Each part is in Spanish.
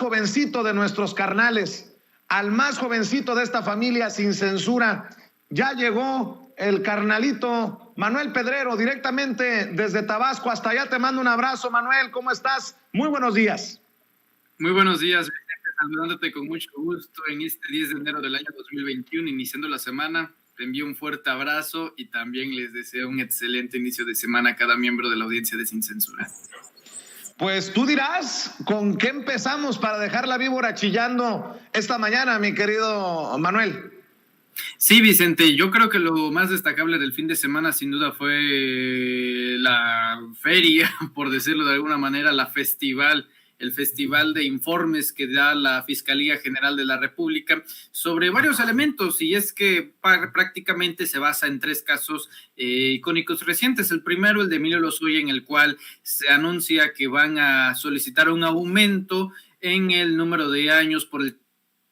jovencito de nuestros carnales, al más jovencito de esta familia sin censura. Ya llegó el carnalito Manuel Pedrero, directamente desde Tabasco hasta allá. Te mando un abrazo, Manuel. ¿Cómo estás? Muy buenos días. Muy buenos días, Vicente, saludándote con mucho gusto en este 10 de enero del año 2021, iniciando la semana. Te envío un fuerte abrazo y también les deseo un excelente inicio de semana a cada miembro de la audiencia de Sin Censura. Pues tú dirás con qué empezamos para dejar la víbora chillando esta mañana, mi querido Manuel. Sí, Vicente, yo creo que lo más destacable del fin de semana sin duda fue la feria, por decirlo de alguna manera, el festival de informes que da la Fiscalía General de la República sobre varios elementos, y es que prácticamente se basa en 3 casos icónicos recientes. El primero, el de Emilio Lozoya, en el cual se anuncia que van a solicitar un aumento en el número de años por el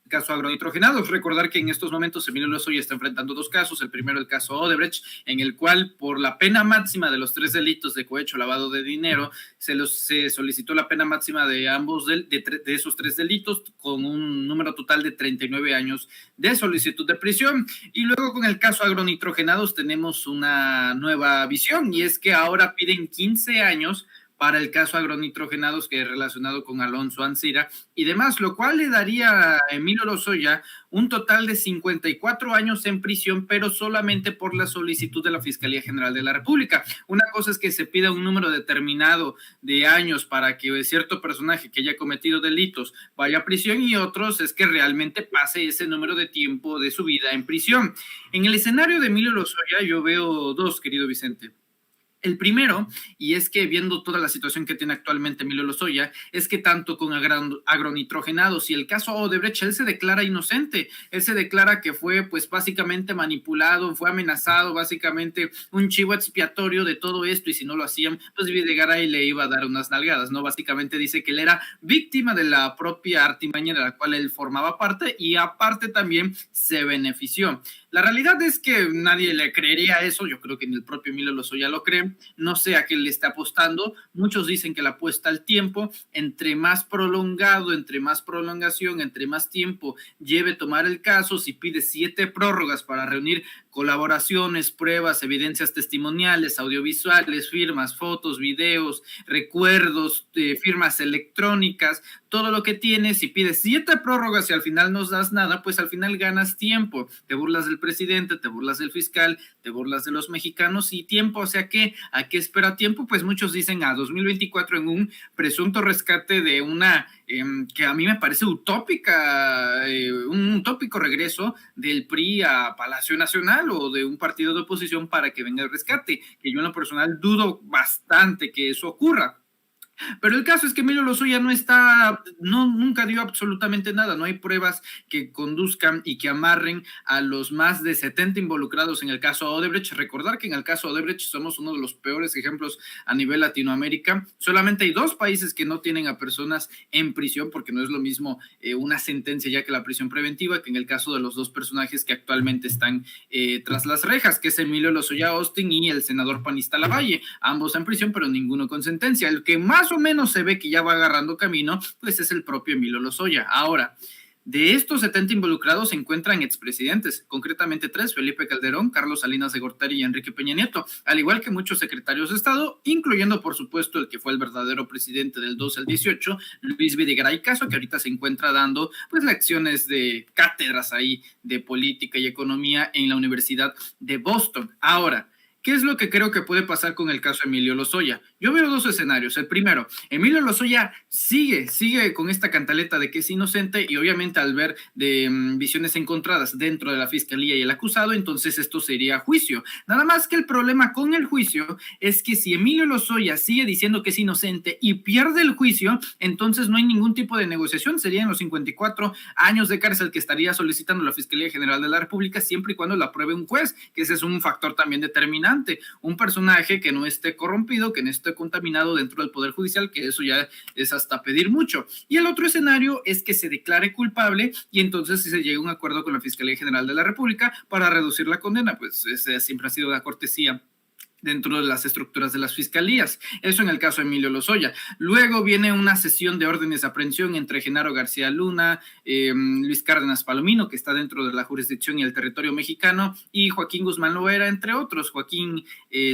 caso agronitrogenados. Recordar que en estos momentos Emilio Lozoya está enfrentando 2 casos. El primero, el caso Odebrecht, en el cual por la pena máxima de los 3 delitos de cohecho, lavado de dinero, se solicitó la pena máxima de ambos de esos 3 delitos, con un número total de 39 años de solicitud de prisión. Y luego con el caso agronitrogenados tenemos una nueva visión, y es que ahora piden 15 años para el caso agronitrogenados, que es relacionado con Alonso Ancira y demás, lo cual le daría a Emilio Lozoya un total de 54 años en prisión, pero solamente por la solicitud de la Fiscalía General de la República. Una cosa es que se pida un número determinado de años para que cierto personaje que haya cometido delitos vaya a prisión, y otros es que realmente pase ese número de tiempo de su vida en prisión. En el escenario de Emilio Lozoya yo veo 2, querido Vicente. El primero, y es que viendo toda la situación que tiene actualmente Emilio Lozoya, es que tanto con agronitrogenados y el caso Odebrecht, él se declara inocente. Él se declara que fue pues básicamente manipulado, fue amenazado, básicamente un chivo expiatorio de todo esto, y si no lo hacían, pues Videgaray le iba a dar unas nalgadas, ¿no? Básicamente dice que él era víctima de la propia artimaña de la cual él formaba parte, y aparte también se benefició. La realidad es que nadie le creería eso. Yo creo que ni el propio Emilio Lozoya lo cree. No sé a qué le está apostando. Muchos dicen que la apuesta al tiempo, entre más prolongado, entre más prolongación, entre más tiempo lleve tomar el caso, si pide 7 prórrogas para reunir colaboraciones, pruebas, evidencias testimoniales, audiovisuales, firmas, fotos, videos, recuerdos, firmas electrónicas, todo lo que tienes, si pides 7 prórrogas y al final no das nada, pues al final ganas tiempo. Te burlas del presidente, te burlas del fiscal, te burlas de los mexicanos, y tiempo, o sea, ¿a qué espera tiempo? Pues muchos dicen a 2024 en un presunto rescate de una que a mí me parece utópica, un utópico regreso del PRI a Palacio Nacional, o de un partido de oposición para que venga el rescate, que yo en lo personal dudo bastante que eso ocurra. Pero el caso es que Emilio Lozoya nunca dio absolutamente nada. No hay pruebas que conduzcan y que amarren a los más de 70 involucrados en el caso Odebrecht. Recordar que en el caso Odebrecht somos uno de los peores ejemplos a nivel Latinoamérica. Solamente hay 2 países que no tienen a personas en prisión, porque no es lo mismo una sentencia ya que la prisión preventiva, que en el caso de los 2 personajes que actualmente están tras las rejas, que es Emilio Lozoya Austin y el senador panista Lavalle. Ambos en prisión, pero ninguno con sentencia. El que más o menos se ve que ya va agarrando camino, pues es el propio Emilio Lozoya. Ahora, de estos 70 involucrados se encuentran expresidentes, concretamente 3, Felipe Calderón, Carlos Salinas de Gortari y Enrique Peña Nieto, al igual que muchos secretarios de Estado, incluyendo por supuesto el que fue el verdadero presidente del 12 al 18, Luis Videgaray Caso, que ahorita se encuentra dando pues lecciones de cátedras ahí de política y economía en la Universidad de Boston. Ahora, ¿qué es lo que creo que puede pasar con el caso Emilio Lozoya? Yo veo 2 escenarios. El primero, Emilio Lozoya sigue con esta cantaleta de que es inocente, y obviamente al ver de visiones encontradas dentro de la fiscalía y el acusado, entonces esto sería juicio. Nada más que el problema con el juicio es que si Emilio Lozoya sigue diciendo que es inocente y pierde el juicio, entonces no hay ningún tipo de negociación. Serían los 54 años de cárcel que estaría solicitando la Fiscalía General de la República, siempre y cuando la apruebe un juez, que ese es un factor también determinante. Un personaje que no esté corrompido, que no esté contaminado dentro del Poder Judicial, que eso ya es hasta pedir mucho. Y el otro escenario es que se declare culpable, y entonces si se llega a un acuerdo con la Fiscalía General de la República para reducir la condena, pues ese siempre ha sido la cortesía dentro de las estructuras de las fiscalías. Eso en el caso de Emilio Lozoya. Luego viene una sesión de órdenes de aprehensión entre Genaro García Luna, Luis Cárdenas Palomino, que está dentro de la jurisdicción y el territorio mexicano, y Joaquín Guzmán Loera, entre otros. Joaquín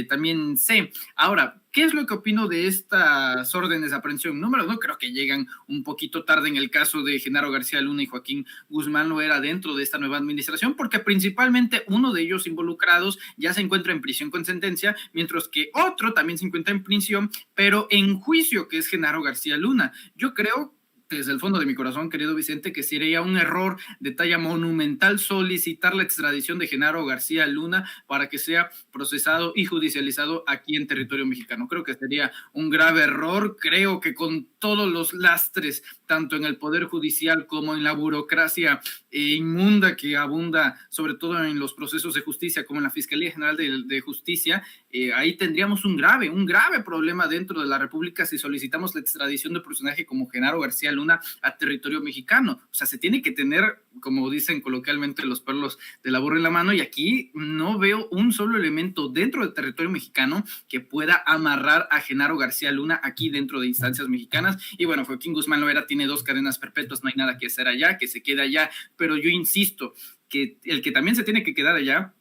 también C. Ahora, ¿qué es lo que opino de estas órdenes de aprehensión? Número uno, creo que llegan un poquito tarde en el caso de Genaro García Luna y Joaquín Guzmán Loera dentro de esta nueva administración, porque principalmente uno de ellos involucrados ya se encuentra en prisión con sentencia, mientras que otro también se encuentra en prisión, pero en juicio, que es Genaro García Luna. Yo creo, desde el fondo de mi corazón, querido Vicente, que sería un error de talla monumental solicitar la extradición de Genaro García Luna para que sea procesado y judicializado aquí en territorio mexicano. Creo que sería un grave error. Creo que con todos los lastres, tanto en el Poder Judicial como en la burocracia inmunda que abunda, sobre todo en los procesos de justicia, como en la Fiscalía General de Justicia, ahí tendríamos un grave problema dentro de la República si solicitamos la extradición de un personaje como Genaro García Luna a territorio mexicano. O sea, se tiene que tener, como dicen coloquialmente, los perlos de la burra en la mano, y aquí no veo un solo elemento dentro del territorio mexicano que pueda amarrar a Genaro García Luna aquí dentro de instancias mexicanas. Y bueno, Joaquín Guzmán Loera tiene 2 cadenas perpetuas, no hay nada que hacer allá, que se quede allá, pero yo insisto que el que también se tiene que quedar allá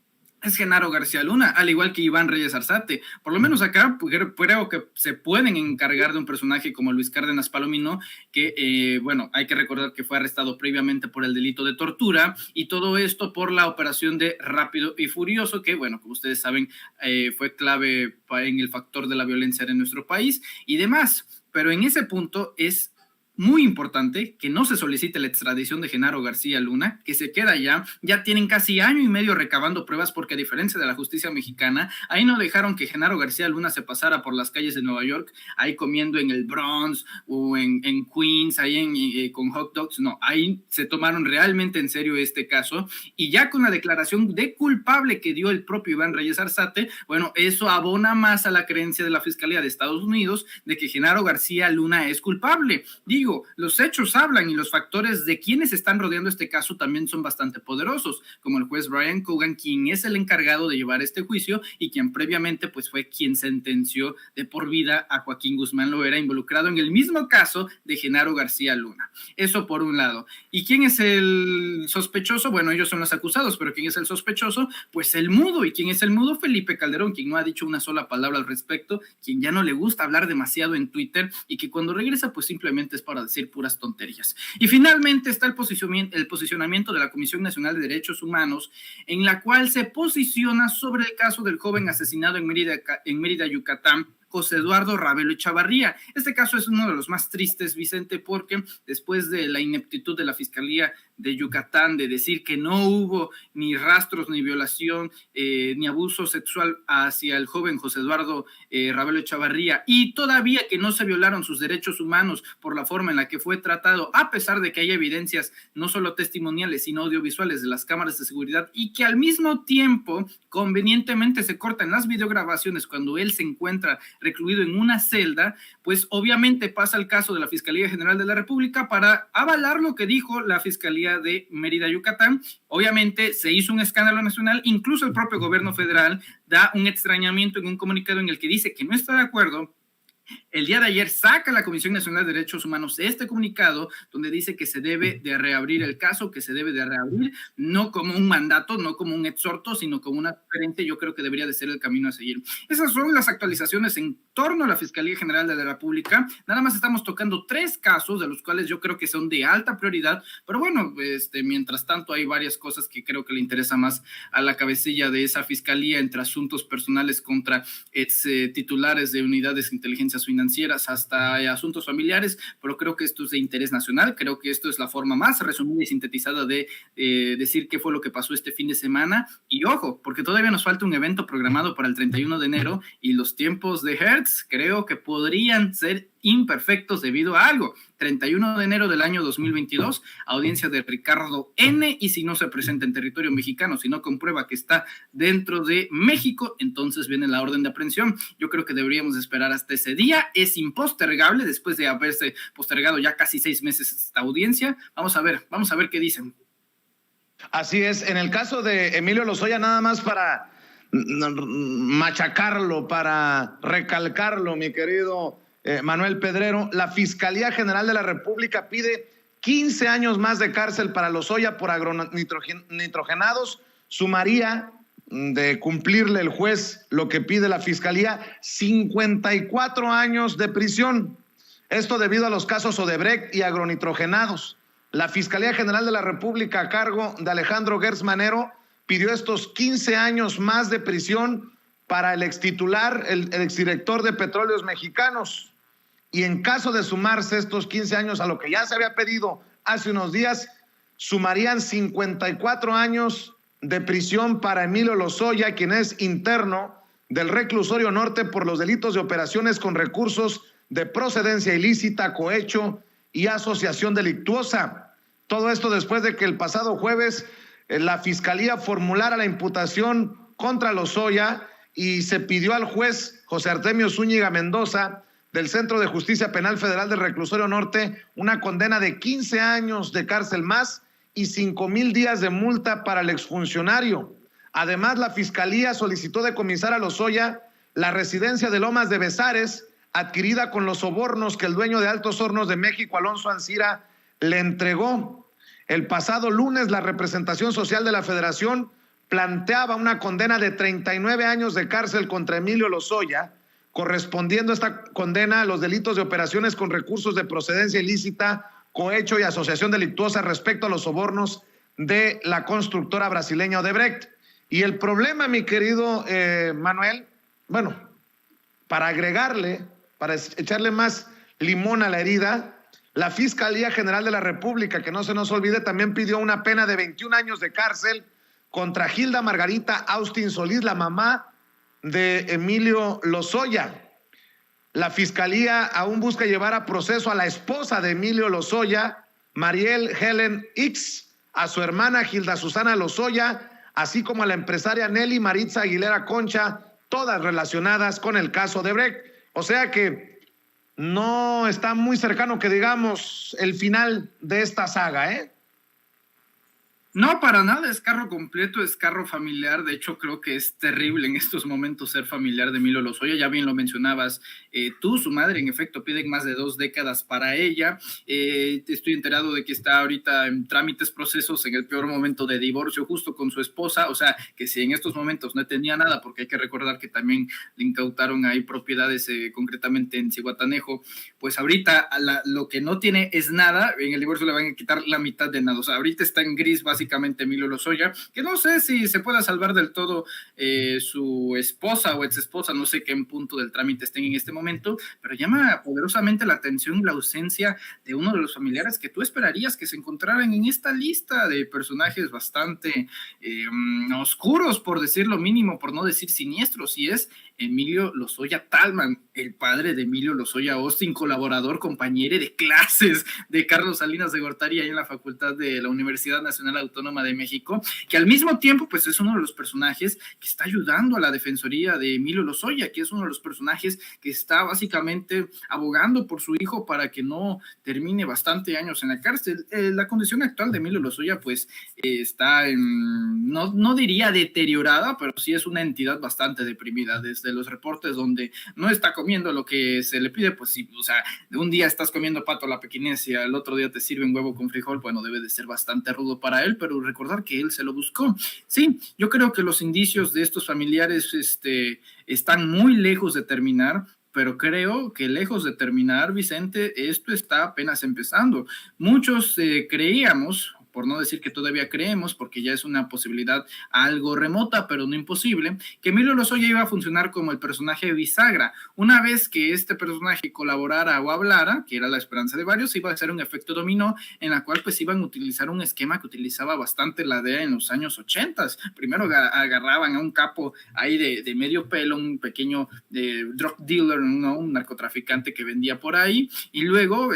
es Genaro García Luna, al igual que Iván Reyes Arzate. Por lo menos acá creo que se pueden encargar de un personaje como Luis Cárdenas Palomino, que, bueno, hay que recordar que fue arrestado previamente por el delito de tortura, y todo esto por la operación de Rápido y Furioso, que, bueno, como ustedes saben, fue clave en el factor de la violencia en nuestro país y demás. Pero en ese punto es muy importante que no se solicite la extradición de Genaro García Luna, que se queda allá. Ya tienen casi año y medio recabando pruebas, porque a diferencia de la justicia mexicana, ahí no dejaron que Genaro García Luna se pasara por las calles de Nueva York, ahí comiendo en el Bronx o en Queens, ahí con hot dogs. No, ahí se tomaron realmente en serio este caso, y ya con la declaración de culpable que dio el propio Iván Reyes Arzate, bueno, eso abona más a la creencia de la Fiscalía de Estados Unidos de que Genaro García Luna es culpable. Los hechos hablan, y los factores de quienes están rodeando este caso también son bastante poderosos, como el juez Brian Cogan, quien es el encargado de llevar este juicio y quien previamente pues fue quien sentenció de por vida a Joaquín Guzmán Loera, involucrado en el mismo caso de Genaro García Luna. Eso por un lado. ¿Y quién es el sospechoso? Bueno, ellos son los acusados, pero ¿quién es el sospechoso? Pues el mudo. ¿Y quién es el mudo? Felipe Calderón, quien no ha dicho una sola palabra al respecto, quien ya no le gusta hablar demasiado en Twitter, y que cuando regresa pues simplemente es para decir puras tonterías. Y finalmente está el posicionamiento de la Comisión Nacional de Derechos Humanos, en la cual se posiciona sobre el caso del joven asesinado en Mérida, Yucatán, José Eduardo Ravelo Echavarría. Este caso es uno de los más tristes, Vicente, porque después de la ineptitud de la Fiscalía de Yucatán de decir que no hubo ni rastros, ni violación, ni abuso sexual hacia el joven José Eduardo Ravelo Echavarría, y todavía que no se violaron sus derechos humanos por la forma en la que fue tratado, a pesar de que hay evidencias no solo testimoniales, sino audiovisuales de las cámaras de seguridad, y que al mismo tiempo convenientemente se cortan las videograbaciones cuando él se encuentra recluido en una celda, pues obviamente pasa el caso de la Fiscalía General de la República para avalar lo que dijo la Fiscalía de Mérida, Yucatán. Obviamente se hizo un escándalo nacional, incluso el propio gobierno federal da un extrañamiento en un comunicado en el que dice que no está de acuerdo. El día de ayer saca la Comisión Nacional de Derechos Humanos este comunicado donde dice que se debe de reabrir el caso, que se debe de reabrir, no como un mandato, no como un exhorto, sino como una sugerencia. Yo creo que debería de ser el camino a seguir. Esas son las actualizaciones en torno a la Fiscalía General de la República. Nada más estamos tocando 3 casos, de los cuales yo creo que son de alta prioridad, pero bueno, mientras tanto hay varias cosas que creo que le interesa más a la cabecilla de esa Fiscalía, entre asuntos personales contra titulares de unidades de inteligencia financieras hasta asuntos familiares, pero creo que esto es de interés nacional. Creo que esto es la forma más resumida y sintetizada de decir qué fue lo que pasó este fin de semana. Y ojo, porque todavía nos falta un evento programado para el 31 de enero y los tiempos de Hertz creo que podrían ser imperfectos debido a algo. 31 de enero del año 2022, audiencia de Ricardo N, y si no se presenta en territorio mexicano, si no comprueba que está dentro de México, entonces viene la orden de aprehensión. Yo creo que deberíamos esperar hasta ese día. Es impostergable después de haberse postergado ya casi 6 meses esta audiencia. Vamos a ver qué dicen. Así es. En el caso de Emilio Lozoya, nada más para machacarlo, para recalcarlo, mi querido Manuel Pedrero, la Fiscalía General de la República pide 15 años más de cárcel para Lozoya por agronitrogenados. Sumaría, de cumplirle el juez lo que pide la Fiscalía, 54 años de prisión. Esto debido a los casos Odebrecht y agronitrogenados. La Fiscalía General de la República, a cargo de Alejandro Gertz Manero, pidió estos 15 años más de prisión para el extitular, el exdirector de Petróleos Mexicanos. Y en caso de sumarse estos 15 años a lo que ya se había pedido hace unos días, sumarían 54 años de prisión para Emilio Lozoya, quien es interno del Reclusorio Norte por los delitos de operaciones con recursos de procedencia ilícita, cohecho y asociación delictuosa. Todo esto después de que el pasado jueves la Fiscalía formulara la imputación contra Lozoya y se pidió al juez José Artemio Zúñiga Mendoza del Centro de Justicia Penal Federal del Reclusorio Norte una condena de 15 años de cárcel más y 5,000 días de multa para el exfuncionario. Además, la Fiscalía solicitó decomisar a Lozoya la residencia de Lomas de Bezares, adquirida con los sobornos que el dueño de Altos Hornos de México, Alonso Ancira, le entregó. El pasado lunes, la representación social de la Federación planteaba una condena de 39 años de cárcel contra Emilio Lozoya, correspondiendo esta condena a los delitos de operaciones con recursos de procedencia ilícita, cohecho y asociación delictuosa respecto a los sobornos de la constructora brasileña Odebrecht. Y el problema, mi querido Manuel, bueno, para agregarle, para echarle más limón a la herida, la Fiscalía General de la República, que no se nos olvide, también pidió una pena de 21 años de cárcel contra Gilda Margarita Austin Solís, la mamá de Emilio Lozoya. La Fiscalía aún busca llevar a proceso a la esposa de Emilio Lozoya, Mariel Helen X, a su hermana Gilda Susana Lozoya, así como a la empresaria Nelly Maritza Aguilera Concha, todas relacionadas con el caso de Odebrecht. O sea que no está muy cercano, que digamos, el final de esta saga, ¿eh? No, para nada, es carro completo, es carro familiar. De hecho, creo que es terrible en estos momentos ser familiar de Emilio Lozoya. Ya bien lo mencionabas tú, su madre, en efecto, piden más de 2 décadas para ella. Estoy enterado de que está ahorita en trámites, procesos, en el peor momento de divorcio, justo con su esposa. O sea, que si en estos momentos no tenía nada, porque hay que recordar que también le incautaron ahí propiedades, concretamente en Zihuatanejo, pues ahorita lo que no tiene es nada. En el divorcio le van a quitar la mitad de nada. O sea, ahorita está en gris, básicamente, Emilio Lozoya, que no sé si se pueda salvar del todo su esposa o exesposa, no sé qué en punto del trámite estén en este momento, pero llama poderosamente la atención la ausencia de uno de los familiares que tú esperarías que se encontraran en esta lista de personajes bastante oscuros, por decir lo mínimo, por no decir siniestros, y es Emilio Lozoya Thalmann, el padre de Emilio Lozoya Austin, colaborador, compañero de clases de Carlos Salinas de Gortari ahí en la facultad de la Universidad Nacional Autónoma de México, que al mismo tiempo pues es uno de los personajes que está ayudando a la defensoría de Emilio Lozoya, que es uno de los personajes que está básicamente abogando por su hijo para que no termine bastante años en la cárcel. La condición actual de Emilio Lozoya pues está no diría deteriorada, pero sí es una entidad bastante deprimida. Desde los reportes donde no está comiendo lo que se le pide, pues sí, o sea, de un día estás comiendo pato a la pequinés y al otro día te sirven huevo con frijol, bueno, debe de ser bastante rudo para él, pero recordar que él se lo buscó. Sí, yo creo que los indicios de estos familiares están muy lejos de terminar, pero creo que lejos de terminar, Vicente, esto está apenas empezando. Muchos creíamos, por no decir que todavía creemos, porque ya es una posibilidad algo remota, pero no imposible, que Emilio Lozoya iba a funcionar como el personaje bisagra. Una vez que este personaje colaborara o hablara, que era la esperanza de varios, iba a ser un efecto dominó, en la cual pues iban a utilizar un esquema que utilizaba bastante la DEA en los años 80. Primero agarraban a un capo ahí de medio pelo, un pequeño drug dealer, ¿no? Un narcotraficante que vendía por ahí, y luego,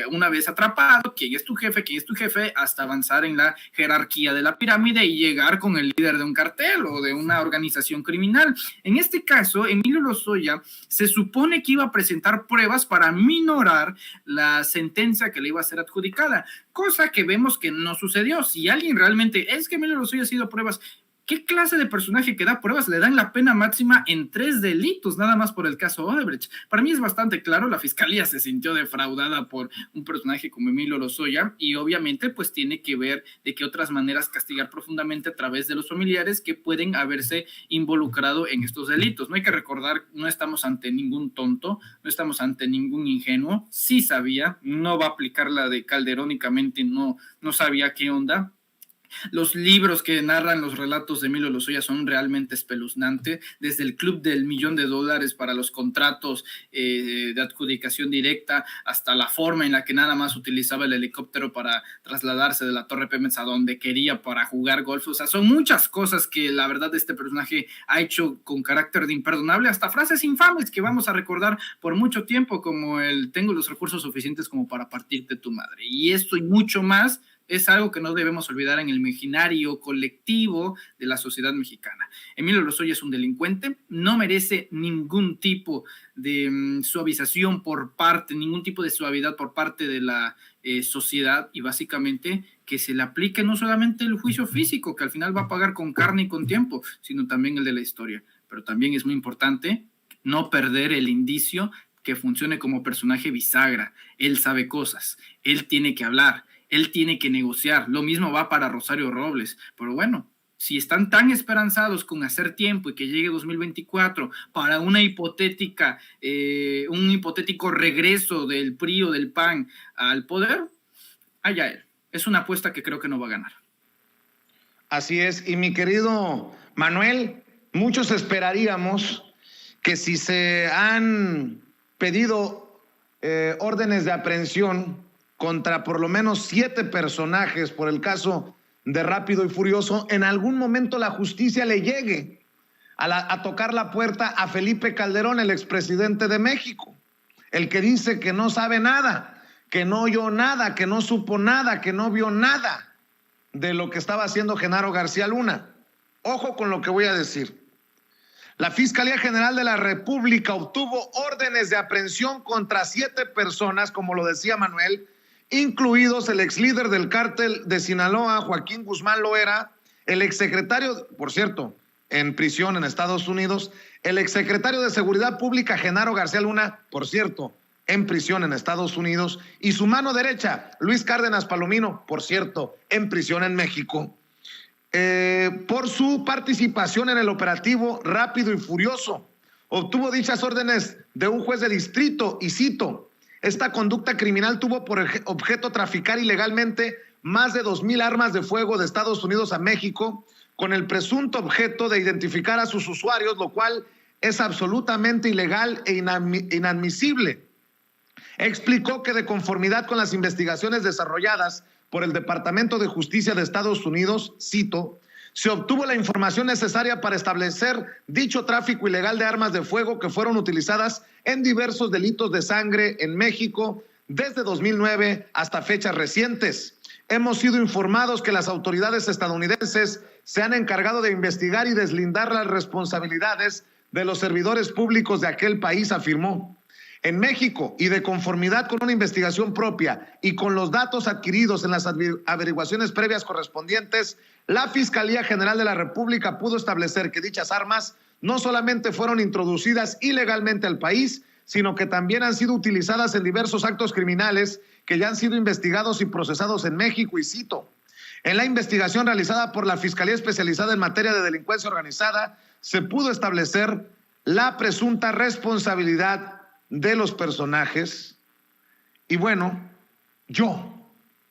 una vez atrapado, ¿quién es tu jefe? ¿Quién es tu jefe? Hasta avanzar en la jerarquía de la pirámide y llegar con el líder de un cartel o de una organización criminal. En este caso, Emilio Lozoya se supone que iba a presentar pruebas para minorar la sentencia que le iba a ser adjudicada, cosa que vemos que no sucedió. Si alguien realmente es que Emilio Lozoya ha sido pruebas, ¿Qué clase de personaje que da pruebas le dan la pena máxima en 3 delitos, nada más por el caso Odebrecht? Para mí es bastante claro, la fiscalía se sintió defraudada por un personaje como Emilio Lozoya y obviamente pues tiene que ver de qué otras maneras castigar profundamente a través de los familiares que pueden haberse involucrado en estos delitos. No hay que recordar, no estamos ante ningún tonto, no estamos ante ningún ingenuo, sí sabía, no va a aplicar la de Calderón, únicamente no sabía qué onda. Los libros que narran los relatos de Emilio Lozoya son realmente espeluznantes, desde el Club del $1.000.000 para los contratos de adjudicación directa, hasta la forma en la que nada más utilizaba el helicóptero para trasladarse de la Torre Pemex a donde quería para jugar golf. O sea, son muchas cosas que la verdad este personaje ha hecho con carácter de imperdonable, hasta frases infames que vamos a recordar por mucho tiempo, como el tengo los recursos suficientes como para partirte tu madre. Y esto y mucho más es algo que no debemos olvidar en el imaginario colectivo de la sociedad mexicana. Emilio Lozoya es un delincuente, no merece ningún tipo de suavización ningún tipo de suavidad por parte de la sociedad, y básicamente que se le aplique no solamente el juicio físico, que al final va a pagar con carne y con tiempo, sino también el de la historia. Pero también es muy importante no perder el indicio que funcione como personaje bisagra. Él sabe cosas, él tiene que hablar, él tiene que negociar. Lo mismo va para Rosario Robles. Pero bueno, si están tan esperanzados con hacer tiempo y que llegue 2024 para un hipotético regreso del PRI o del PAN al poder, allá él. Es una apuesta que creo que no va a ganar. Así es. Y mi querido Manuel, muchos esperaríamos que si se han pedido órdenes de aprehensión contra por lo menos 7 personajes por el caso de Rápido y Furioso, en algún momento la justicia le llegue a tocar la puerta a Felipe Calderón, el expresidente de México, el que dice que no sabe nada, que no oyó nada, que no supo nada, que no vio nada de lo que estaba haciendo Genaro García Luna. Ojo con lo que voy a decir. La Fiscalía General de la República obtuvo órdenes de aprehensión contra 7 personas, como lo decía Manuel, incluidos el ex líder del cártel de Sinaloa, Joaquín Guzmán Loera, el exsecretario, por cierto, en prisión en Estados Unidos, el exsecretario de Seguridad Pública, Genaro García Luna, por cierto, en prisión en Estados Unidos, y su mano derecha, Luis Cárdenas Palomino, por cierto, en prisión en México, por su participación en el operativo Rápido y Furioso. Obtuvo dichas órdenes de un juez de distrito y cito: esta conducta criminal tuvo por objeto traficar ilegalmente más de 2,000 armas de fuego de Estados Unidos a México, con el presunto objeto de identificar a sus usuarios, lo cual es absolutamente ilegal e inadmisible. Explicó que de conformidad con las investigaciones desarrolladas por el Departamento de Justicia de Estados Unidos, cito, se obtuvo la información necesaria para establecer dicho tráfico ilegal de armas de fuego que fueron utilizadas en diversos delitos de sangre en México desde 2009 hasta fechas recientes. Hemos sido informados que las autoridades estadounidenses se han encargado de investigar y deslindar las responsabilidades de los servidores públicos de aquel país, afirmó. En México, y de conformidad con una investigación propia y con los datos adquiridos en las averiguaciones previas correspondientes, la Fiscalía General de la República pudo establecer que dichas armas no solamente fueron introducidas ilegalmente al país, sino que también han sido utilizadas en diversos actos criminales que ya han sido investigados y procesados en México, y cito, en la investigación realizada por la Fiscalía Especializada en Materia de Delincuencia Organizada, se pudo establecer la presunta responsabilidad de los personajes. Y bueno, yo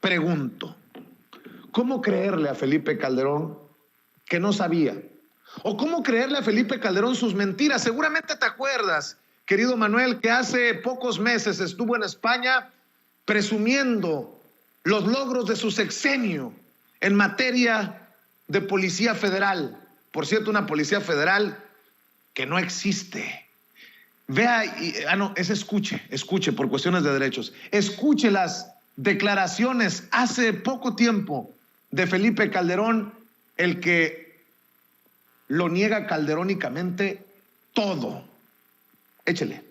pregunto, ¿cómo creerle a Felipe Calderón que no sabía? ¿O cómo creerle a Felipe Calderón sus mentiras? Seguramente te acuerdas, querido Manuel, que hace pocos meses estuvo en España presumiendo los logros de su sexenio en materia de policía federal. Por cierto, una policía federal que no existe. Vea, escuche por cuestiones de derechos. Escuche las declaraciones hace poco tiempo de Felipe Calderón, el que lo niega calderónicamente todo. Échele.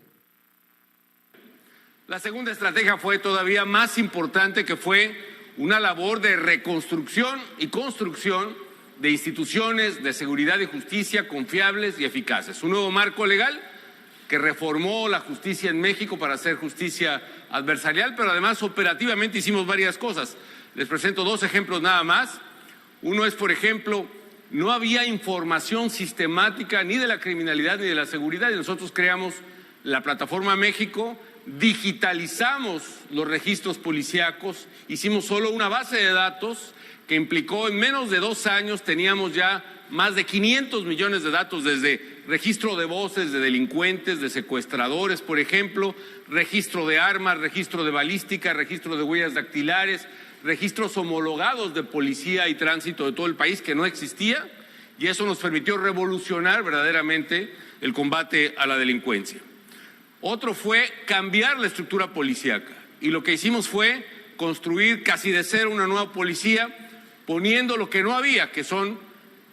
La segunda estrategia fue todavía más importante, que fue una labor de reconstrucción y construcción de instituciones de seguridad y justicia confiables y eficaces. Un nuevo marco legal que reformó la justicia en México para hacer justicia adversarial, pero además operativamente hicimos varias cosas. Les presento 2 ejemplos nada más. Uno es, por ejemplo, no había información sistemática ni de la criminalidad ni de la seguridad, y nosotros creamos la Plataforma México, digitalizamos los registros policíacos, hicimos solo una base de datos que implicó en menos de 2 años teníamos ya más de 500 millones de datos, desde registro de voces de delincuentes, de secuestradores, por ejemplo, registro de armas, registro de balística, registro de huellas dactilares, registros homologados de policía y tránsito de todo el país que no existía, y eso nos permitió revolucionar verdaderamente el combate a la delincuencia. Otro fue cambiar la estructura policíaca, y lo que hicimos fue construir casi de cero una nueva policía, poniendo lo que no había, que son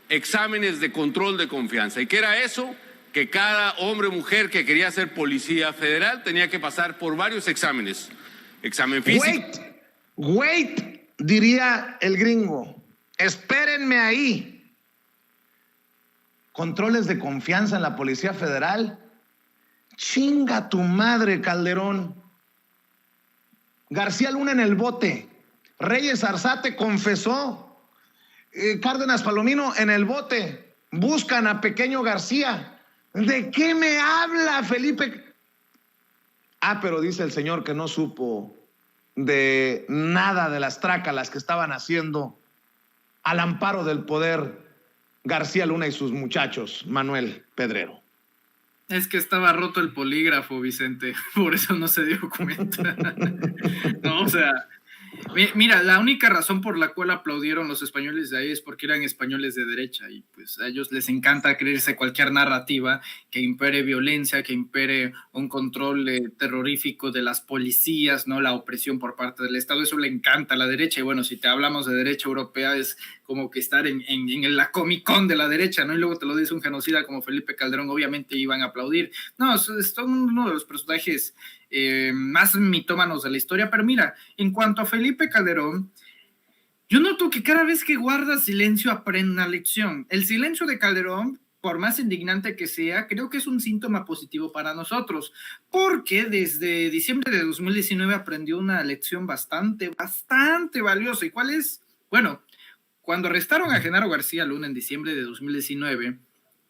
exámenes de control de confianza. ¿Y qué era eso? Que cada hombre o mujer que quería ser policía federal tenía que pasar por varios exámenes. Examen físico. Wait, diría el gringo. Espérenme ahí. Controles de confianza en la Policía Federal. Chinga tu madre, Calderón. García Luna en el bote. Reyes Arzate confesó. Cárdenas Palomino en el bote. Buscan a Pequeño García. ¿De qué me habla, Felipe? Pero dice el señor que no supo de nada de las trácalas que estaban haciendo al amparo del poder García Luna y sus muchachos, Manuel Pedrero. Es que estaba roto el polígrafo, Vicente, por eso no se dio cuenta. No, o sea, mira, la única razón por la cual aplaudieron los españoles de ahí es porque eran españoles de derecha, y pues a ellos les encanta creerse cualquier narrativa que impere violencia, que impere un control terrorífico de las policías, ¿no? La opresión por parte del Estado, eso le encanta a la derecha. Y bueno, si te hablamos de derecha europea es como que estar en la Comic Con de la derecha, ¿no? Y luego te lo dice un genocida como Felipe Calderón, obviamente iban a aplaudir. No, son uno de los personajes más mitómanos de la historia. Pero mira, en cuanto a Felipe Calderón, yo noto que cada vez que guarda silencio aprende una lección. El silencio de Calderón, por más indignante que sea, creo que es un síntoma positivo para nosotros, porque desde diciembre de 2019 aprendió una lección bastante valiosa. ¿Y cuál es? Bueno, cuando arrestaron a Genaro García Luna en diciembre de 2019,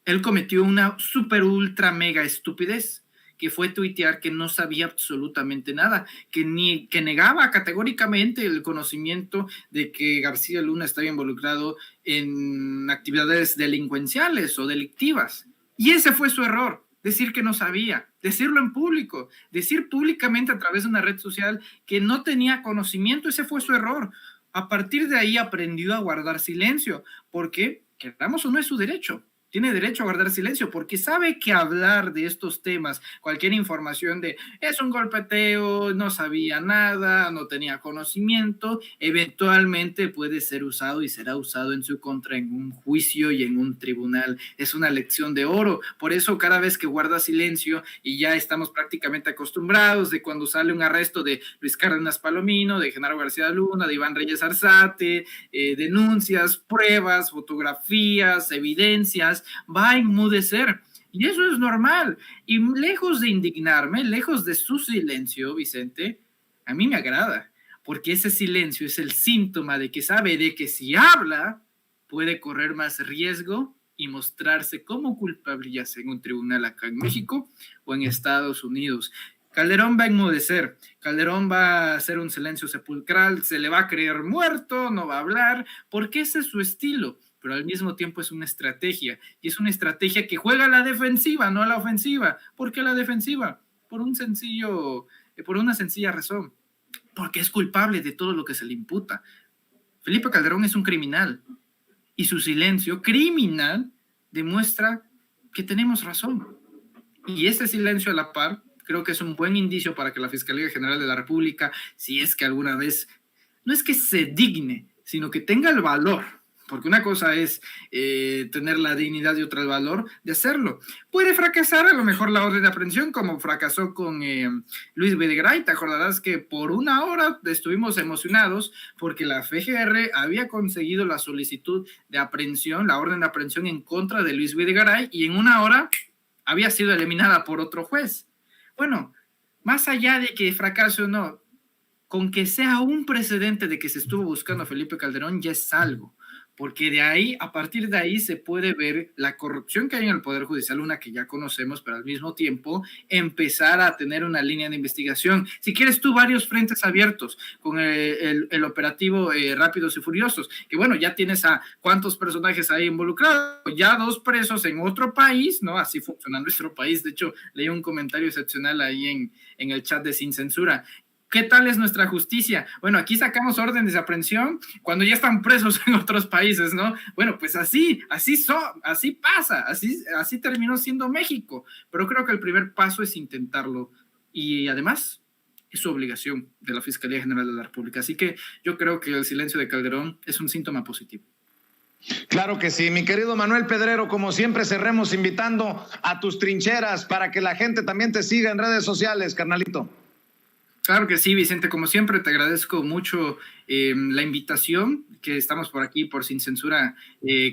él cometió una super ultra mega estupidez, que fue tuitear que no sabía absolutamente nada, que negaba categóricamente el conocimiento de que García Luna estaba involucrado en actividades delincuenciales o delictivas. Y ese fue su error, decir que no sabía, decirlo en público, decir públicamente a través de una red social que no tenía conocimiento. Ese fue su error. A partir de ahí aprendió a guardar silencio, porque, queramos o no, es su derecho. Tiene derecho a guardar silencio porque sabe que hablar de estos temas, cualquier información de es un golpeteo, no sabía nada, no tenía conocimiento, eventualmente puede ser usado y será usado en su contra en un juicio y en un tribunal. Es una lección de oro. Por eso cada vez que guarda silencio, y ya estamos prácticamente acostumbrados de cuando sale un arresto de Luis Cárdenas Palomino, de Genaro García Luna, de Iván Reyes Arzate, denuncias, pruebas, fotografías, evidencias, va a enmudecer, y eso es normal. Y lejos de indignarme, lejos de su silencio, Vicente, a mí me agrada, porque ese silencio es el síntoma de que sabe de que si habla puede correr más riesgo y mostrarse como culpable, ya sea en un tribunal acá en México o en Estados Unidos. Calderón va a enmudecer, Calderón va a hacer un silencio sepulcral, se le va a creer muerto, no va a hablar, porque ese es su estilo. Pero al mismo tiempo es una estrategia, y es una estrategia que juega a la defensiva, no a la ofensiva. ¿Por qué a la defensiva? Por una sencilla razón, porque es culpable de todo lo que se le imputa. Felipe Calderón es un criminal, y su silencio criminal demuestra que tenemos razón. Y ese silencio a la par creo que es un buen indicio para que la Fiscalía General de la República, si es que alguna vez, no es que se digne, sino que tenga el valor Porque una cosa es tener la dignidad y otra el valor de hacerlo. Puede fracasar a lo mejor la orden de aprehensión, como fracasó con Luis Videgaray. Te acordarás que por una hora estuvimos emocionados porque la FGR había conseguido la solicitud de aprehensión, la orden de aprehensión en contra de Luis Videgaray, y en una hora había sido eliminada por otro juez. Bueno, más allá de que fracase o no, con que sea un precedente de que se estuvo buscando a Felipe Calderón ya es algo. Porque de ahí, a partir de ahí se puede ver la corrupción que hay en el Poder Judicial, una que ya conocemos, pero al mismo tiempo empezar a tener una línea de investigación. Si quieres tú, varios frentes abiertos con el operativo Rápidos y Furiosos, que bueno, ya tienes a cuántos personajes hay involucrados, ya 2 presos en otro país, ¿no? Así funciona nuestro país. De hecho, leí un comentario excepcional ahí en el chat de Sin Censura. ¿Qué tal es nuestra justicia? Bueno, aquí sacamos órdenes de aprehensión cuando ya están presos en otros países, ¿no? Bueno, pues así pasa, así terminó siendo México. Pero creo que el primer paso es intentarlo. Y además, es su obligación de la Fiscalía General de la República. Así que yo creo que el silencio de Calderón es un síntoma positivo. Claro que sí, mi querido Manuel Pedrero, como siempre cerremos invitando a tus trincheras para que la gente también te siga en redes sociales, carnalito. Claro que sí, Vicente, como siempre te agradezco mucho la invitación, que estamos por aquí por Sin Censura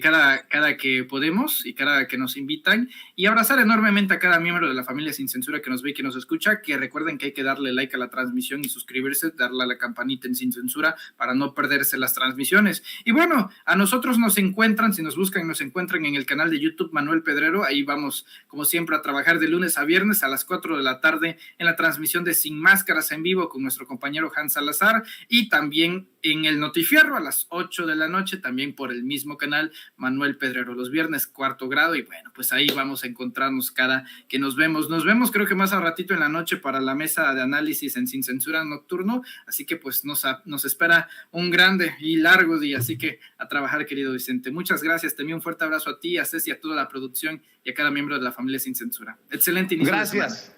cada que podemos y cada que nos invitan, y abrazar enormemente a cada miembro de la familia Sin Censura que nos ve y que nos escucha, que recuerden que hay que darle like a la transmisión y suscribirse, darle a la campanita en Sin Censura para no perderse las transmisiones. Y bueno, a nosotros nos encuentran, si nos buscan, nos encuentran en el canal de YouTube Manuel Pedrero. Ahí vamos, como siempre, a trabajar de lunes a viernes a las 4 de la tarde en la transmisión de Sin Máscaras en vivo con nuestro compañero Hans Salazar, y también en el Notifierro a las 8 de la noche, también por el mismo canal Manuel Pedrero, los viernes 4º grado. Y bueno, pues ahí vamos a encontrarnos cada que nos vemos creo que más a ratito en la noche para la mesa de análisis en Sin Censura nocturno, así que pues nos espera un grande y largo día, así que a trabajar, querido Vicente. Muchas gracias, te envío un fuerte abrazo a ti, a Ceci, a toda la producción y a cada miembro de la familia Sin Censura. Excelente inicio. Gracias.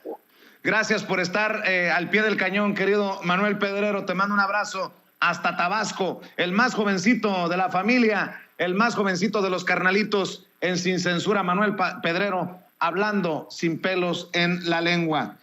Gracias por estar al pie del cañón, querido Manuel Pedrero. Te mando un abrazo hasta Tabasco, el más jovencito de la familia, el más jovencito de los carnalitos en Sin Censura, Manuel Pedrero, hablando sin pelos en la lengua.